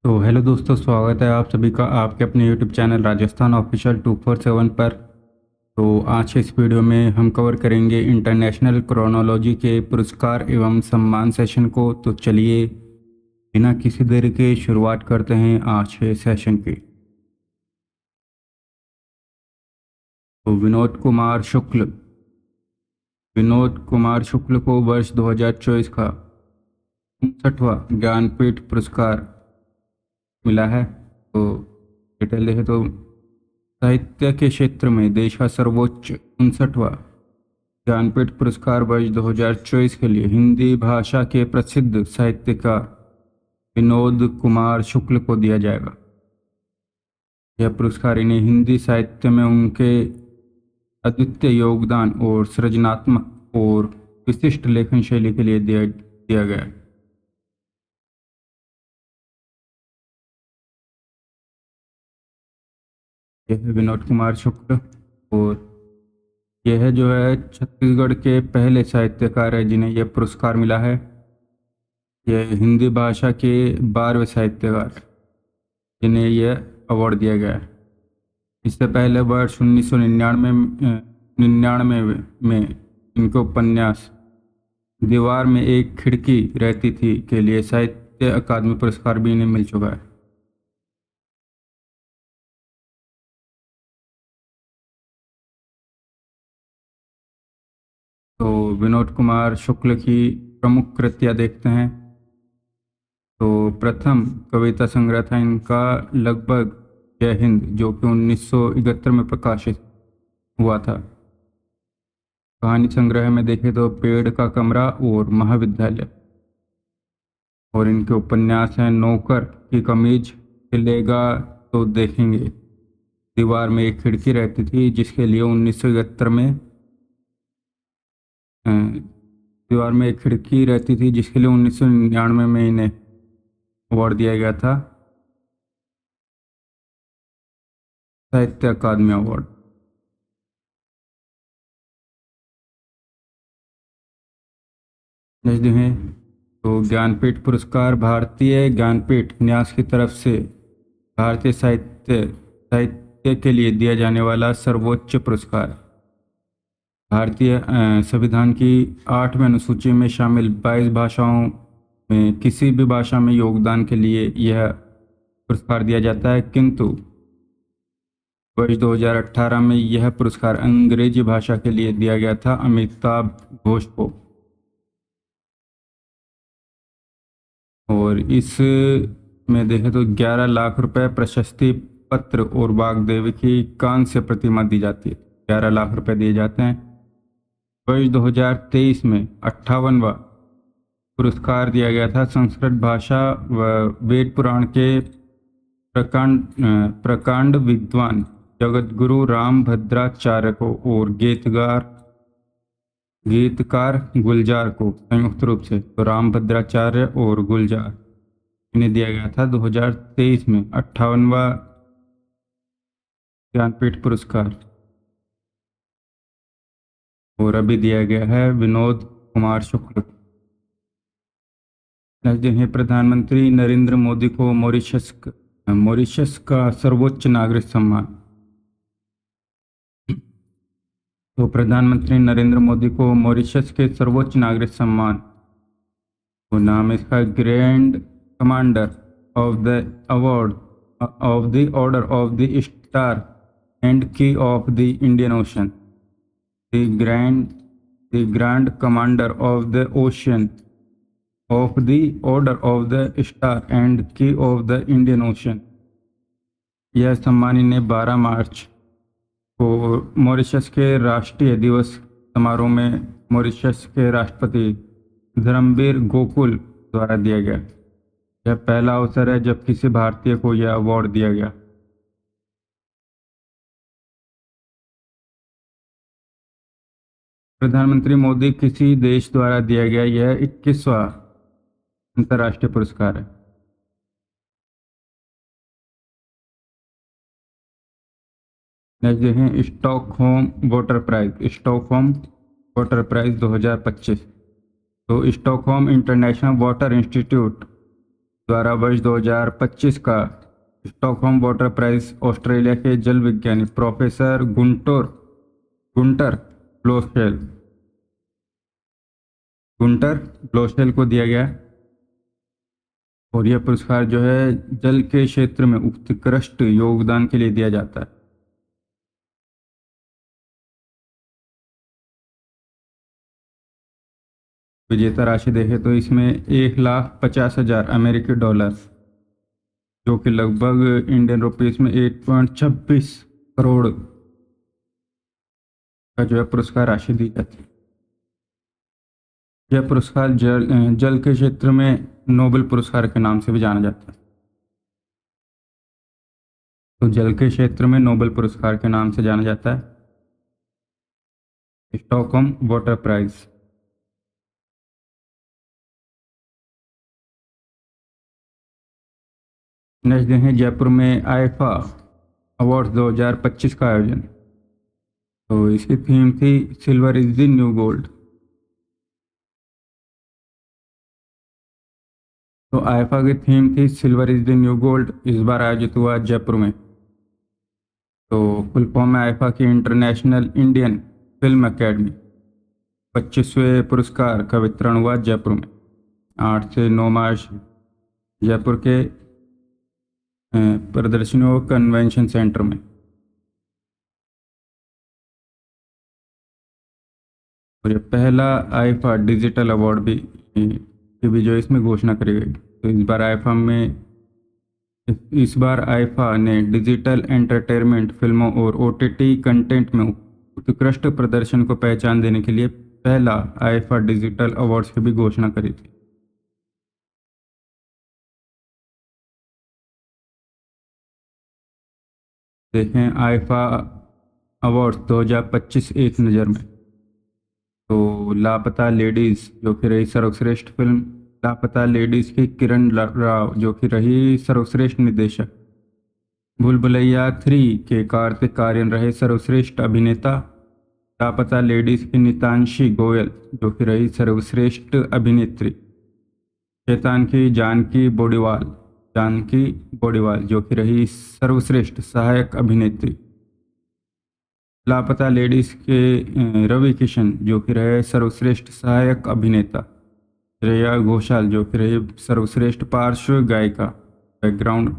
तो हेलो दोस्तों, स्वागत है आप सभी का आपके अपने यूट्यूब चैनल राजस्थान ऑफिशियल 247 पर। तो आज के इस वीडियो में हम कवर करेंगे इंटरनेशनल क्रोनोलॉजी के पुरस्कार एवं सम्मान सेशन को। तो चलिए बिना किसी देरी के शुरुआत करते हैं आज के सेशन की। तो विनोद कुमार शुक्ल को वर्ष 2024 का 59वां ज्ञानपीठ पुरस्कार मिला है। तो डिटेल देखें तो साहित्य के क्षेत्र में देश का सर्वोच्च 59वां ज्ञानपीठ पुरस्कार वर्ष 2024 के लिए हिंदी भाषा के प्रसिद्ध साहित्यकार विनोद कुमार शुक्ल को दिया जाएगा। यह पुरस्कार इन्हें हिंदी साहित्य में उनके अद्वितीय योगदान और सृजनात्मक और विशिष्ट लेखन शैली के लिए दिया गया है। यह है विनोद कुमार शुक्ल और यह जो है छत्तीसगढ़ के पहले साहित्यकार है जिन्हें यह पुरस्कार मिला है। यह हिंदी भाषा के 12वें साहित्यकार हैं जिन्हें यह अवार्ड दिया गया है। इससे पहले वर्ष 1999 में इनके उपन्यास दीवार में एक खिड़की रहती थी के लिए साहित्य अकादमी पुरस्कार भी इन्हें मिल चुका है। तो विनोद कुमार शुक्ल की प्रमुख कृतियाँ देखते हैं। तो प्रथम कविता संग्रह था इनका लगभग जय हिंद, जो कि 1971 में प्रकाशित हुआ था। कहानी संग्रह में देखें तो पेड़ का कमरा और महाविद्यालय। और इनके उपन्यास हैं नौकर की कमीज, खिलेगा तो देखेंगे, दीवार में एक खिड़की रहती थी जिसके लिए 1971 में दीवार में एक खिड़की रहती थी जिसके लिए 1999 में इन्हें अवार्ड दिया गया था, साहित्य अकादमी अवार्ड। नेक्स्ट देखें तो ज्ञानपीठ पुरस्कार भारतीय ज्ञानपीठ न्यास की तरफ से भारतीय साहित्य के लिए दिया जाने वाला सर्वोच्च पुरस्कार। भारतीय संविधान की 8वें अनुसूची में शामिल 22 भाषाओं में किसी भी भाषा में योगदान के लिए यह पुरस्कार दिया जाता है, किंतु वर्ष 2018 में यह पुरस्कार अंग्रेजी भाषा के लिए दिया गया था अमिताभ घोष को। और इस में देखें तो 11 लाख रुपए प्रशस्ति पत्र और वाग्देवी की कांस्य प्रतिमा दी जाती है। 11 लाख रुपए दिए जाते हैं। वर्ष 2023 में 58वां पुरस्कार दिया गया था संस्कृत भाषा व वेद पुराण के प्रकांड विद्वान जगतगुरु रामभद्राचार्य को और गीतकार गुलजार को संयुक्त रूप से। तो रामभद्राचार्य और गुलजार इन्हें दिया गया था 2023 में 58वां ज्ञानपीठ पुरस्कार। और अभी दिया गया है विनोद कुमार शुक्ल। जिन्हें प्रधानमंत्री नरेंद्र मोदी को मॉरिशस का सर्वोच्च नागरिक सम्मान। तो प्रधानमंत्री नरेंद्र मोदी को मॉरिशस के सर्वोच्च नागरिक सम्मान, वो नाम इसका grand commander of the award of the order of the star and key of the Indian Ocean, the grand commander of the ocean of the order of the star and key of the Indian Ocean. यह सम्मान इन्हें 12 मार्च को Mauritius के राष्ट्रीय दिवस समारोह में Mauritius के राष्ट्रपति धर्मवीर गोकुल द्वारा दिया गया। यह पहला अवसर है जब किसी भारतीय को यह अवार्ड दिया गया। प्रधानमंत्री मोदी किसी देश द्वारा दिया गया यह 21वां अंतर्राष्ट्रीय पुरस्कार है। नेक्स्ट देखें स्टॉकहोम वाटर प्राइज 2025। तो स्टॉकहोम इंटरनेशनल वाटर इंस्टीट्यूट द्वारा वर्ष 2025 का स्टॉकहोम वाटर प्राइज ऑस्ट्रेलिया के जल विज्ञानी प्रोफेसर गुंटर ब्लोसेल गुंटर ब्लोसेल को दिया गया। और यह पुरस्कार जो है जल के क्षेत्र में उत्कृष्ट योगदान के लिए दिया जाता है। विजेता राशि देखें तो इसमें 1,50,000 अमेरिकी डॉलर, जो कि लगभग इंडियन रुपीस में 8.26 करोड़ का जो है पुरस्कार राशि दी जाती है। यह पुरस्कार जल के क्षेत्र में नोबेल पुरस्कार के नाम से भी जाना जाता है। तो जल के क्षेत्र में नोबेल पुरस्कार के नाम से जाना जाता है स्टॉकहोम वाटर प्राइज। नेक्स्ट देखें जयपुर में आईफा अवार्ड 2025 का आयोजन। तो इसकी थीम थी silver is the new gold. तो आईफा की थीम थी silver is the new gold. इस बार आयोजित हुआ जयपुर में। तो फुल फॉर्म है आईफा की इंटरनेशनल इंडियन फिल्म अकेडमी। 25वें पुरस्कार का वितरण हुआ जयपुर में 8 से 9 मार्च जयपुर के प्रदर्शनी और कन्वेंशन सेंटर में। और ये पहला आईफा डिजिटल अवार्ड भी जो इसमें घोषणा करी गई। तो इस बार आईफा ने डिजिटल एंटरटेनमेंट फिल्मों और ओटीटी कंटेंट में उत्कृष्ट प्रदर्शन को पहचान देने के लिए पहला आईफा डिजिटल अवार्ड्स की भी घोषणा करी थी। देखें आईफा अवार्ड्स 2025 एक नज़र में। तो लापता लेडीज़ जो कि रही सर्वश्रेष्ठ फिल्म, लापता लेडीज़ की किरण राव जो कि रही सर्वश्रेष्ठ निर्देशक, भूल भुलैया 3 के कार्तिक आर्यन रहे सर्वश्रेष्ठ अभिनेता, लापता लेडीज़ की नितांशी गोयल जो कि रही सर्वश्रेष्ठ अभिनेत्री, शैतान की जानकी बोडीवाल जो कि रही सर्वश्रेष्ठ सहायक अभिनेत्री, लापता लेडीज़ के रवि किशन जो कि रहे सर्वश्रेष्ठ सहायक अभिनेता, श्रेया घोषाल जो कि रही सर्वश्रेष्ठ पार्श्व गायिका बैकग्राउंड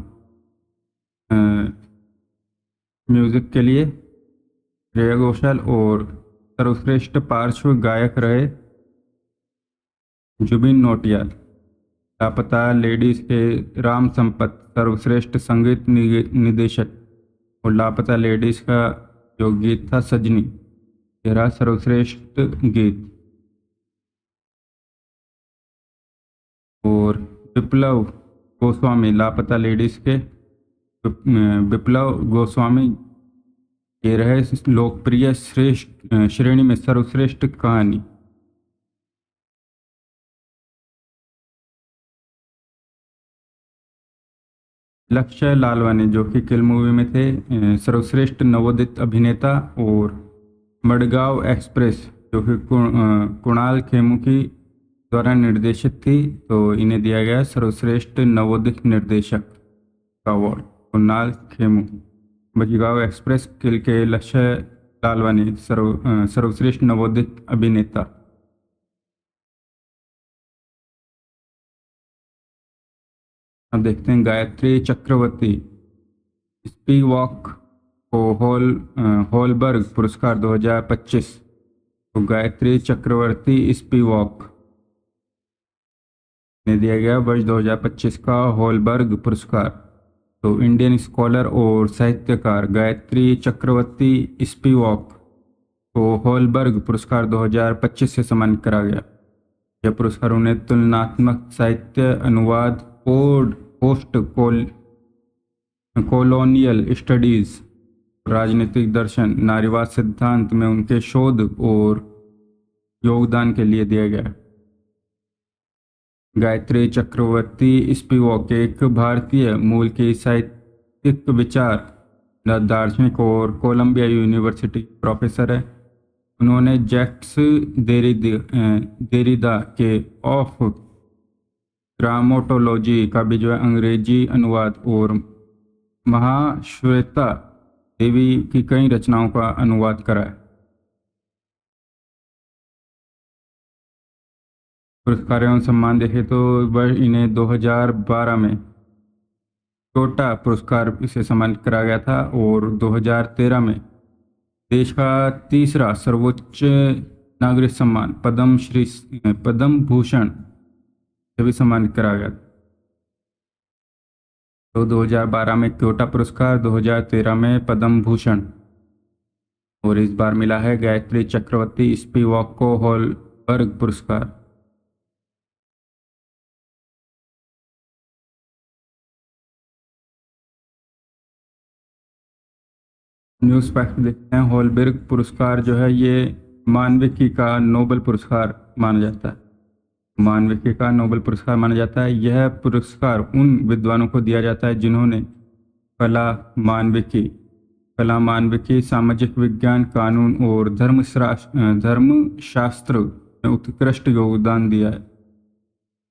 म्यूजिक के लिए श्रेया घोषाल, और सर्वश्रेष्ठ पार्श्व गायक रहे जुबिन नौटियाल। लापता लेडीज़ के राम संपत सर्वश्रेष्ठ संगीत निदेशक, और लापता लेडीज़ का जो गीत था सजनी तेरा सर्वश्रेष्ठ गीत। और विप्लव गोस्वामी लापता लेडीज़ के विप्लव गोस्वामी ये रहे लोकप्रिय श्रेष्ठ श्रेणी में सर्वश्रेष्ठ कहानी। लक्ष्य लालवानी जो कि किल मूवी में थे सर्वश्रेष्ठ नवोदित अभिनेता, और मडगांव एक्सप्रेस जो कि कुणाल खेमू की द्वारा निर्देशित थी, तो इन्हें दिया गया सर्वश्रेष्ठ नवोदित निर्देशक का अवार्ड। कुणाल खेमू, मडगांव एक्सप्रेस, किल के लक्ष्य लालवानी सर्वश्रेष्ठ नवोदित अभिनेता। अब देखते हैं गायत्री चक्रवर्ती स्पीवॉक को होलबर्ग पुरस्कार 2025। तो गायत्री चक्रवर्ती स्पीवॉक ने दिया गया वर्ष 2025 का होलबर्ग पुरस्कार। तो इंडियन स्कॉलर और साहित्यकार गायत्री चक्रवर्ती स्पीवॉक को होलबर्ग पुरस्कार 2025 से सम्मानित करा गया। यह पुरस्कार उन्हें तुलनात्मक साहित्य, अनुवाद, पोस्ट कॉलोनियल स्टडीज़, राजनीतिक दर्शन, नारीवाद सिद्धांत में उनके शोध और योगदान के लिए दिया गया। गायत्री चक्रवर्ती स्पिवक एक भारतीय मूल की साहित्यिक विचार, दार्शनिक और कोलंबिया यूनिवर्सिटी प्रोफेसर है। उन्होंने जैक्स देरिदा के ऑफ ग्रामोटोलॉजी का भी जो है अंग्रेजी अनुवाद और महाश्वेता देवी की कई रचनाओं का अनुवाद करा है। पुरस्कार एवं सम्मान देखें तो वह इन्हें 2012 में टोटा पुरस्कार से सम्मानित करा गया था और 2013 में देश का तीसरा सर्वोच्च नागरिक सम्मान पद्म भूषण से भी सम्मानित करा गया। तो 2012 में क्योटा पुरस्कार, 2013 में पद्म भूषण और इस बार मिला है गायत्री चक्रवर्ती स्पिवाको हॉलबर्ग पुरस्कार। न्यूज़ फैक्ट देखते हैं। हॉलबर्ग पुरस्कार जो है ये मानविकी का नोबेल पुरस्कार माना जाता है। मानविकी का नोबेल पुरस्कार माना जाता है। यह पुरस्कार उन विद्वानों को दिया जाता है जिन्होंने कला मानविकी सामाजिक विज्ञान कानून और धर्मशास्त्र में उत्कृष्ट योगदान दिया है।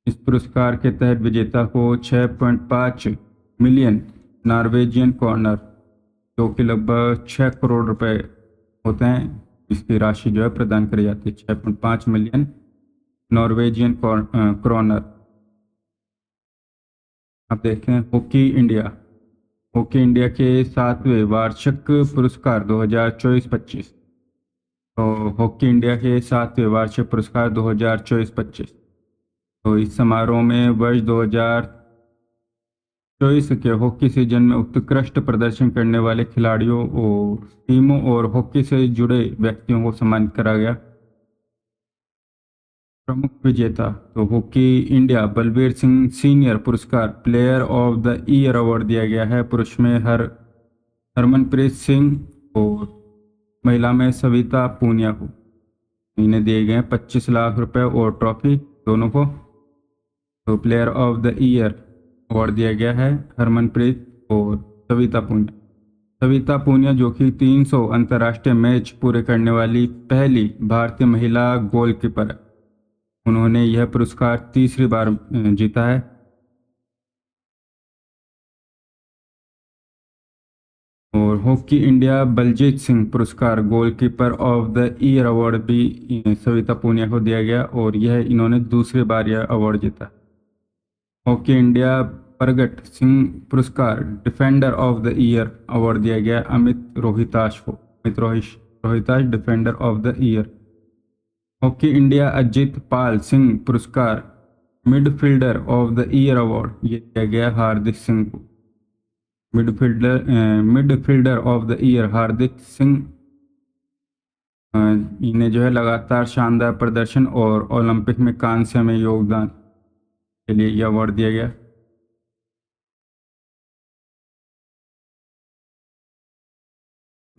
इस पुरस्कार के तहत विजेता को 6.5 मिलियन नॉर्वेजियन कॉर्नर जो कि लगभग 6 करोड़ रुपए होते हैं, इसकी राशि जो है प्रदान करी जाती है। 6.5 मिलियन नॉर्वेजियन क्रोनर। आप देखते हैं हॉकी इंडिया के 7वें वार्षिक पुरस्कार 2024-25। तो हॉकी इंडिया के 7वें वार्षिक पुरस्कार 2024-25। तो इस समारोह में वर्ष 2024 के हॉकी सीजन में उत्कृष्ट प्रदर्शन करने वाले खिलाड़ियों और टीमों और हॉकी से जुड़े व्यक्तियों को सम्मानित करा गया। प्रमुख विजेता तो hockey India Balbir Singh senior पुरस्कार player of the year award दिया गया है। पुरुष में हरमनप्रीत सिंह और महिला में सविता पूनिया को इन्हें दिए गए 25 लाख रुपए और ट्रॉफी दोनों को। तो player of the year award दिया गया है हरमनप्रीत और सविता पूनिया जो कि 300 अंतर्राष्ट्रीय मैच पूरे करने वाली पहली भारतीय महिला गोलकीपर है। उन्होंने यह पुरस्कार तीसरी बार जीता है। और हॉकी इंडिया बलजीत सिंह पुरस्कार goalkeeper of the year award भी सविता पूनिया को दिया गया और यह इन्होंने दूसरी बार यह अवार्ड जीता। हॉकी इंडिया प्रगट सिंह पुरस्कार defender of the year award दिया गया Amit Rohitash defender of the year. Hockey India Ajit Pal Singh पुरस्कार midfielder of the year award ये दिया गया हार्दिक सिंह को। Midfielder of the year Hardik Singh इन्हें जो है लगातार शानदार प्रदर्शन और ओलंपिक में कांस्य में योगदान के लिए यह अवार्ड दिया गया।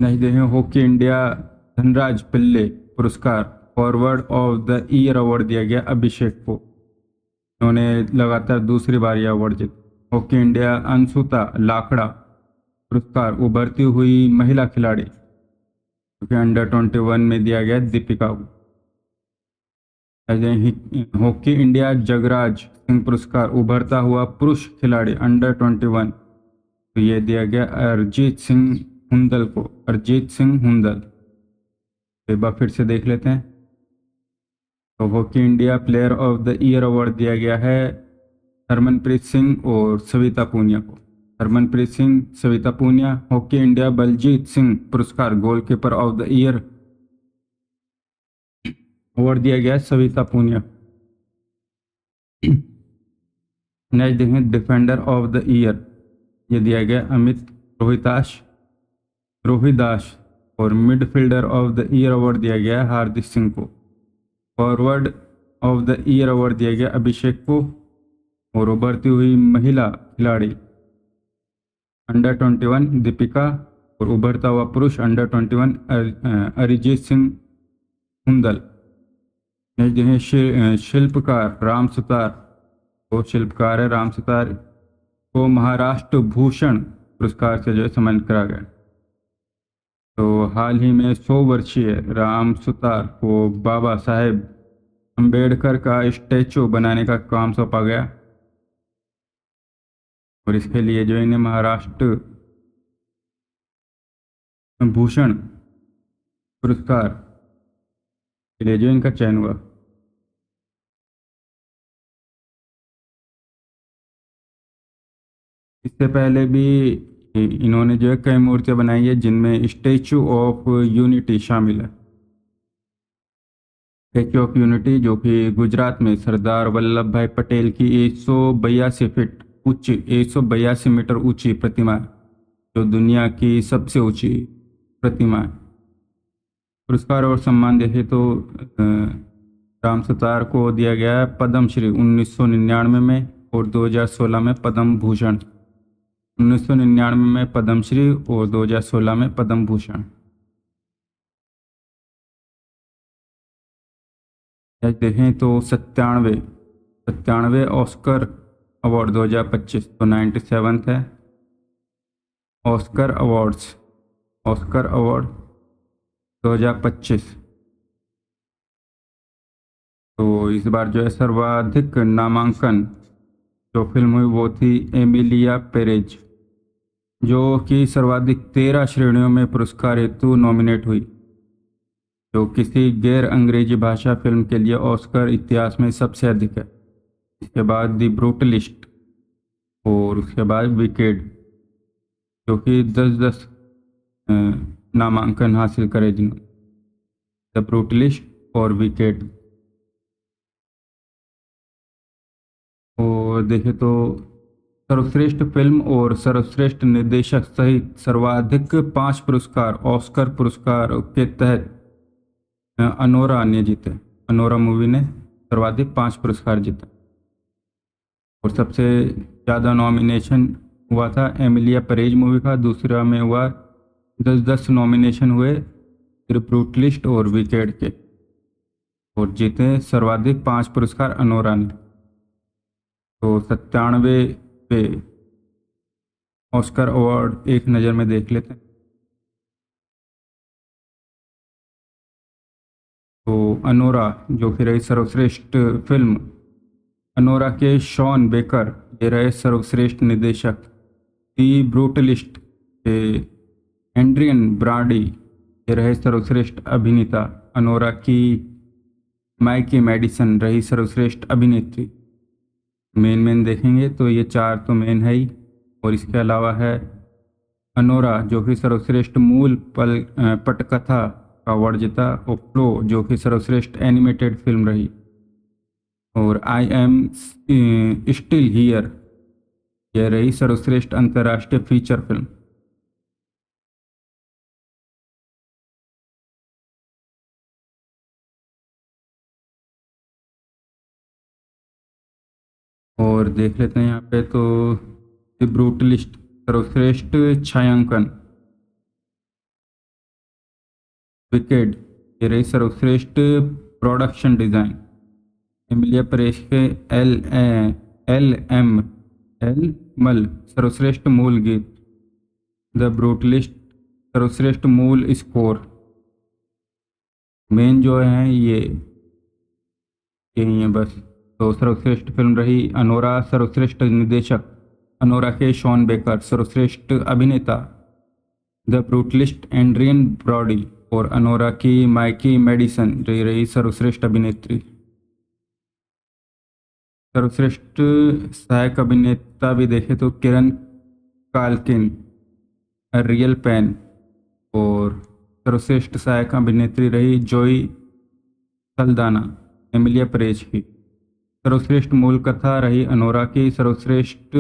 नहीं देखें हॉकी इंडिया धनराज पिल्ले पुरस्कार forward of the year award दिया गया अभिषेक को। उन्होंने लगातार दूसरी बार यह अवार्ड जीता। हॉकी इंडिया अंशुता लाखड़ा पुरस्कार उभरती हुई महिला खिलाड़ी क्योंकि अंडर 21 में दिया गया दीपिका को। हॉकी इंडिया जगराज सिंह पुरस्कार उभरता हुआ पुरुष खिलाड़ी अंडर 21 तो ये दिया गया अरिजीत सिंह हुंदल को। एक बार फिर से देख लेते हैं। तो hockey India player of the year award दिया गया है हरमनप्रीत सिंह और सविता पूनिया को। हरमनप्रीत सिंह सविता पूनिया। हॉकी इंडिया बलजीत सिंह पुरस्कार goalkeeper of the year award दिया गया सविता पूनिया। नेक्स्ट देखें डिफेंडर ऑफ द ईयर ये दिया गया अमित रोहिदास और midfielder of the year award दिया गया हार्दिक सिंह को। Forward of the year award दिया गया अभिषेक को और उभरती हुई महिला खिलाड़ी अंडर 21 दीपिका और उभरता हुआ पुरुष अंडर 21 अरिजीत सिंह हुंदल। शिल्पकार राम सुतार को महाराष्ट्र भूषण पुरस्कार से जो है सम्मानित करा गया। तो हाल ही में 100 वर्षीय राम सुतार को बाबा साहेब अम्बेडकर का स्टैचू बनाने का काम सौंपा गया। और इसके लिए जो इन्हें महाराष्ट्र भूषण पुरस्कार के लिए जो इनका चयन हुआ। इससे पहले भी इन्होंने जो है कई मूर्तियां बनाई है जिनमें स्टैचू ऑफ यूनिटी शामिल है। स्टैचू ऑफ यूनिटी जो कि गुजरात में सरदार वल्लभ भाई पटेल की 182 फीट ऊंची 182 मीटर ऊंची प्रतिमा है, जो दुनिया की सबसे ऊंची प्रतिमा है। पुरस्कार और सम्मान देखें तो राम सुतार को दिया गया है पद्म श्री 1999 में और 2016 में पद्म भूषण। 1999 में पद्म श्री और 2016 में पद्म भूषण। देखें तो 97 ऑस्कर अवार्ड 2025 तो 97 है। Oscar award 2025। तो इस बार जो है सर्वाधिक नामांकन जो फिल्म हुई वो थी एमिलिया पेरेज, जो कि सर्वाधिक 13 श्रेणियों में पुरस्कार हेतु नॉमिनेट हुई, जो किसी गैर अंग्रेजी भाषा फिल्म के लिए ऑस्कर इतिहास में सबसे अधिक है। इसके बाद दी ब्रूटलिस्ट और उसके बाद विकेड, जो कि 10-10 नामांकन हासिल करे जिन्होंने, द ब्रूटलिस्ट और विकेड। और देखें तो सर्वश्रेष्ठ फिल्म और सर्वश्रेष्ठ निर्देशक सहित सर्वाधिक 5 पुरस्कार ऑस्कर पुरस्कार के तहत अनोरा ने जीते। अनोरा मूवी ने सर्वाधिक 5 पुरस्कार जीते। और सबसे ज़्यादा नॉमिनेशन हुआ था एमिलिया परेज मूवी का, दूसरा में हुआ 10-10 नॉमिनेशन हुए ब्रूटलिस्ट और विकेड के, और जीते सर्वाधिक 5 पुरस्कार अनोरा ने। तो 97 पे ऑस्कर अवार्ड एक नज़र में देख लेते हैं। तो अनोरा जो कि रही सर्वश्रेष्ठ फिल्म, अनोरा के शॉन बेकर ये रहे सर्वश्रेष्ठ निर्देशक। दी ब्रूटलिस्ट के एंड्रियन ब्राडी ये रहे सर्वश्रेष्ठ अभिनेता। अनोरा की माइकी मैडिसन रही सर्वश्रेष्ठ अभिनेत्री। मेन देखेंगे तो ये 4 तो मेन है ही, और इसके अलावा है अनोरा जो कि सर्वश्रेष्ठ मूल पटकथा का अवार्ड जीता, और फ्लो जो कि सर्वश्रेष्ठ एनिमेटेड फिल्म रही, और आई एम स्टिल हियर यह रही सर्वश्रेष्ठ अंतर्राष्ट्रीय फीचर फिल्म। और देख लेते हैं यहाँ पे तो द ब्रूटलिस्ट सर्वश्रेष्ठ छायांकन। विकेड ये रही सर्वश्रेष्ठ प्रोडक्शन डिजाइन। एमिलिया परेश के एल मल सर्वश्रेष्ठ मूल गीत। द ब्रूटलिस्ट सर्वश्रेष्ठ मूल स्कोर। मेन जो है ये यही है बस। तो सर्वश्रेष्ठ फिल्म रही अनोरा। सर्वश्रेष्ठ निर्देशक अनोरा के शॉन बेकर। सर्वश्रेष्ठ अभिनेता द ब्रूटलिस्ट एंड्रियन ब्रॉडी, और अनोरा की माइकी मेडिसन रही सर्वश्रेष्ठ अभिनेत्री। सर्वश्रेष्ठ सहायक अभिनेता भी देखे तो किरण काल्किन रियल पेन, और सर्वश्रेष्ठ सहायक अभिनेत्री रही जोई सल्दाना एमिलिया परेज की। सर्वश्रेष्ठ मूल कथा रही अनोरा की। सर्वश्रेष्ठ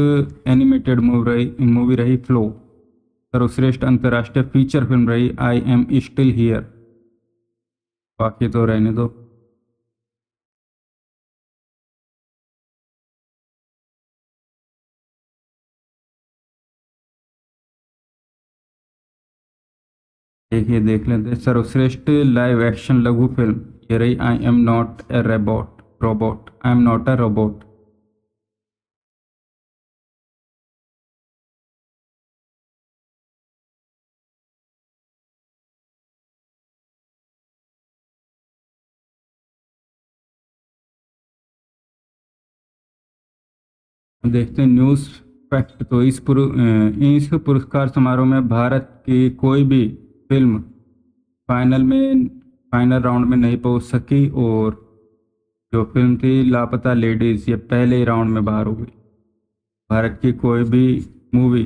एनिमेटेड मूवी रही फ्लो। सर्वश्रेष्ठ अंतर्राष्ट्रीय फीचर फिल्म रही आई एम स्टिल हियर। बाकी तो रहने दो। देखिए देख लेते हैं सर्वश्रेष्ठ लाइव एक्शन लघु फिल्म ये रही I am not a robot I am not a robot. देखते हैं न्यूज़ फैक्ट, तो इस पुरस्कार समारोह में भारत की कोई भी फिल्म फाइनल राउंड में नहीं पहुंच सकी, और जो फिल्म थी लापता लेडीज़, ये पहले ही राउंड में बाहर हो गई। भारत की कोई भी मूवी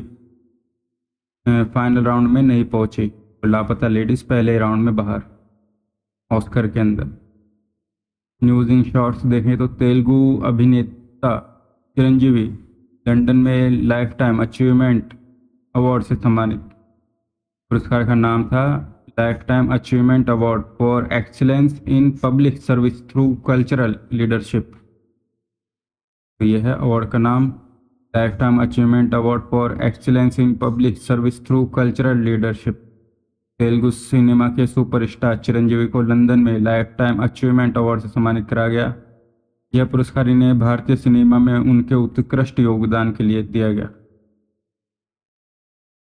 फाइनल राउंड में नहीं पहुंची, तो लापता लेडीज़ पहले ही राउंड में बाहर ऑस्कर के अंदर। न्यूज़ इन शॉर्ट्स देखें तो तेलुगु अभिनेता चिरंजीवी लंदन में लाइफ टाइम अचीवमेंट अवार्ड से सम्मानित। पुरस्कार का नाम था life time achievement award for excellence in public service through cultural leadership. तो यह है अवार्ड का नाम, life time achievement award for excellence in public service through cultural leadership. Telugu cinema के सुपरस्टार चिरंजीवी को लंदन में लाइफ टाइम अचीवमेंट अवार्ड से सम्मानित करा गया। यह पुरस्कार इन्हें भारतीय सिनेमा में उनके उत्कृष्ट योगदान के लिए दिया गया।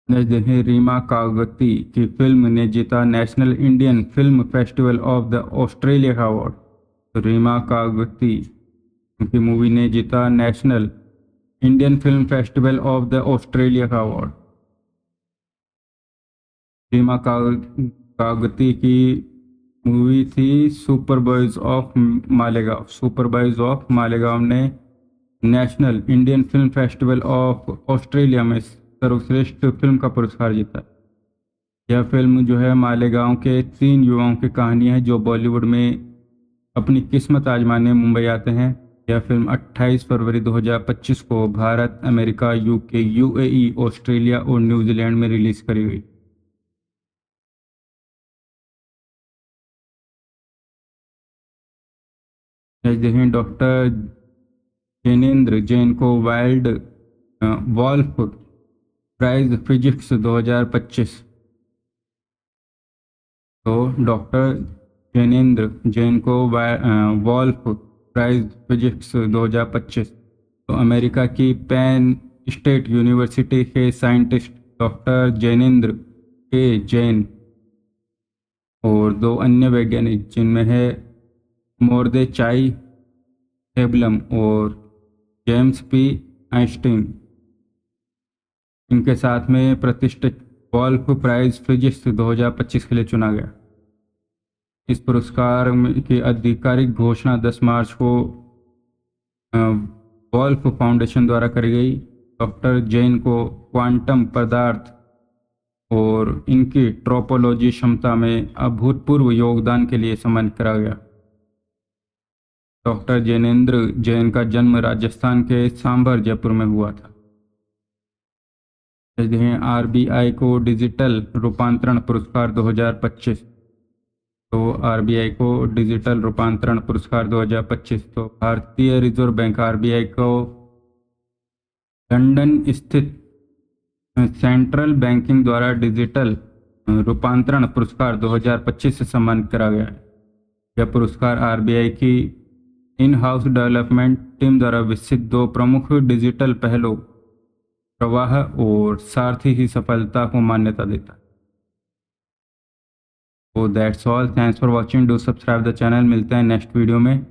नेक्स्ट देखें, रीमा कागती की फिल्म ने जीता national Indian film festival of the Australia का अवार्ड। तो रीमा कागती की मूवी ने जीता national Indian film festival of the Australia का अवार्ड। रीमा कागती की मूवी थी super boys of Malegaon. Super boys of Malegaon ने national Indian film festival of Australia में सर्वश्रेष्ठ फिल्म का पुरस्कार जीता। यह फिल्म जो है मालेगांव के 3 युवाओं की कहानी है जो बॉलीवुड में अपनी किस्मत आजमाने मुंबई आते हैं। यह फिल्म 28 फरवरी 2025 को Bharat, America, UK, UAE, Australia और न्यूजीलैंड में रिलीज करी गई। देखें, डॉक्टर जैनेंद्र जैन को वाइल्ड वॉल्फ प्राइज फिजिक्स 2025। तो डॉक्टर जैनेंद्र जैन को वॉल्फ प्राइज फिजिक्स 2025 तो अमेरिका की पेन स्टेट यूनिवर्सिटी के साइंटिस्ट डॉक्टर जैनेंद्र के जैन और 2 अन्य वैज्ञानिक जिनमें है मोर्देचाई हेबलम और जेम्स पी आइंस्टीन, इनके साथ में प्रतिष्ठित वॉल्फ प्राइज फिजिक्स 2025 के लिए चुना गया। इस पुरस्कार की आधिकारिक घोषणा 10 मार्च को वॉल्फ फाउंडेशन द्वारा करी गई। डॉक्टर जैन को क्वांटम पदार्थ और इनकी ट्रोपोलॉजी क्षमता में अभूतपूर्व योगदान के लिए सम्मानित करा गया। डॉक्टर जैनेंद्र जैन का जन्म राजस्थान के सांभर, जयपुर में हुआ था। आरबीआई को डिजिटल रूपांतरण पुरस्कार 2025। तो आरबीआई को डिजिटल रूपांतरण पुरस्कार 2025 तो भारतीय रिजर्व बैंक आरबीआई को लंदन स्थित सेंट्रल बैंकिंग द्वारा डिजिटल रूपांतरण पुरस्कार 2025 से सम्मानित करा गया है। यह पुरस्कार आरबीआई की इन हाउस डेवलपमेंट टीम द्वारा विकसित 2 प्रमुख डिजिटल पहलों प्रवाह और सारथी की सफलता को मान्यता देता है। तो that's all, thanks for watching, do subscribe the channel. मिलते हैं नेक्स्ट वीडियो में।